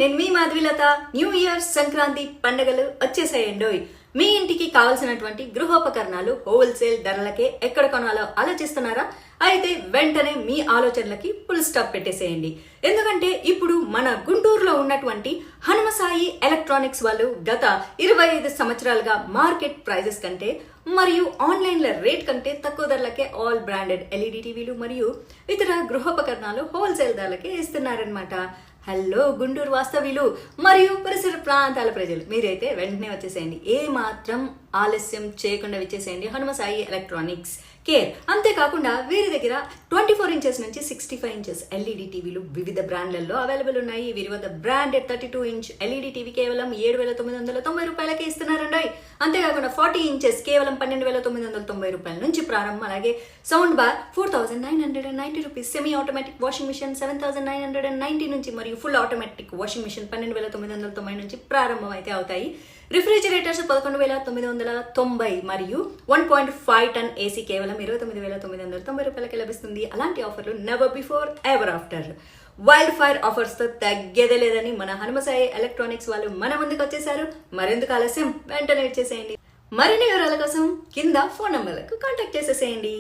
నేను మీ Madhavi Latha. New year Sankranti పండుగలు వచ్చేసాయండోయ్. మీ ఇంటికి కావాల్సినటువంటి గృహోపకరణాలు హోల్సేల్ ధరలకే ఎక్కడ కొనాలో ఆలోచిస్తున్నారా? అయితే వెంటనే మీ ఆలోచనలకి ఫుల్ స్టాప్ పెట్టేసేయండి. ఎందుకంటే ఇప్పుడు మన గుంటూరులో ఉన్నటువంటి హనుమసాయి ఎలక్ట్రానిక్స్ వాళ్ళు గత 25 సంవత్సరాలుగా మార్కెట్ ప్రైజెస్ కంటే మరియు ఆన్లైన్ల రేట్ కంటే తక్కువ ధరలకే ఆల్ బ్రాండెడ్ ఎల్ఈడి టీవీలు మరియు ఇతర గృహోపకరణాలు హోల్సేల్ ధరలకే ఇస్తున్నారనమాట. హలో గుంటూరు వాస్తవ్యులు మరియు పరిసర ప్రాంతాల ప్రజలు, మీరైతే వెంటనే వచ్చేసేయండి. ఏ మాత్రం ఆలస్యం చేయకుండా వచ్చేసేయండి హనుమసాయి ఎలక్ట్రానిక్స్ కేర్. అంతేకాకుండా వీరి దగ్గర 24 ఇంచెస్ నుంచి 65 ఇంచెస్ ఎల్ఈడి టీవీలు వివిధ బ్రాండ్లలో అవైలబుల్ ఉన్నాయి. వీరి వద్ద బ్రాండెడ్ 32 ఇంచ్ ఎల్ఈడి టీవీ కేవలం 7,990 రూపాయలకే ఇస్తున్నారండి. అంతేకాకుండా 40 ఇంచెస్ కేవలం 12,990 రూపాయల నుంచి ప్రారంభం. అలాగే sound bar 4,990 rupees, semi automatic washing machine 7,990 నుంచి మరియు ఫుల్ ఆటోమేటిక్ వాషింగ్ మిషన్ 12,990 నుంచి ప్రారంభం అయితే అవుతాయి. రిఫ్రిజిరేటర్స్ 11,990 మరియు 1.5 టన్ ఏసీ కేవలం 29,990 రూపాయలకి లభిస్తుంది. అలాంటి ఆఫర్లు never before ever after. Wild fire offers తో తగ్గేదే లేదని మన హనుమసాయి ఎలక్ట్రానిక్స్ వాళ్ళు మన ముందుకు వచ్చేసారు. మరెందుకు ఆలస్యం, వెంటనే వచ్చేసేయండి. మరిన్ని వివరాల కోసం కింద ఫోన్ నంబర్లకు కాంటాక్ట్ చేసేసేయండి.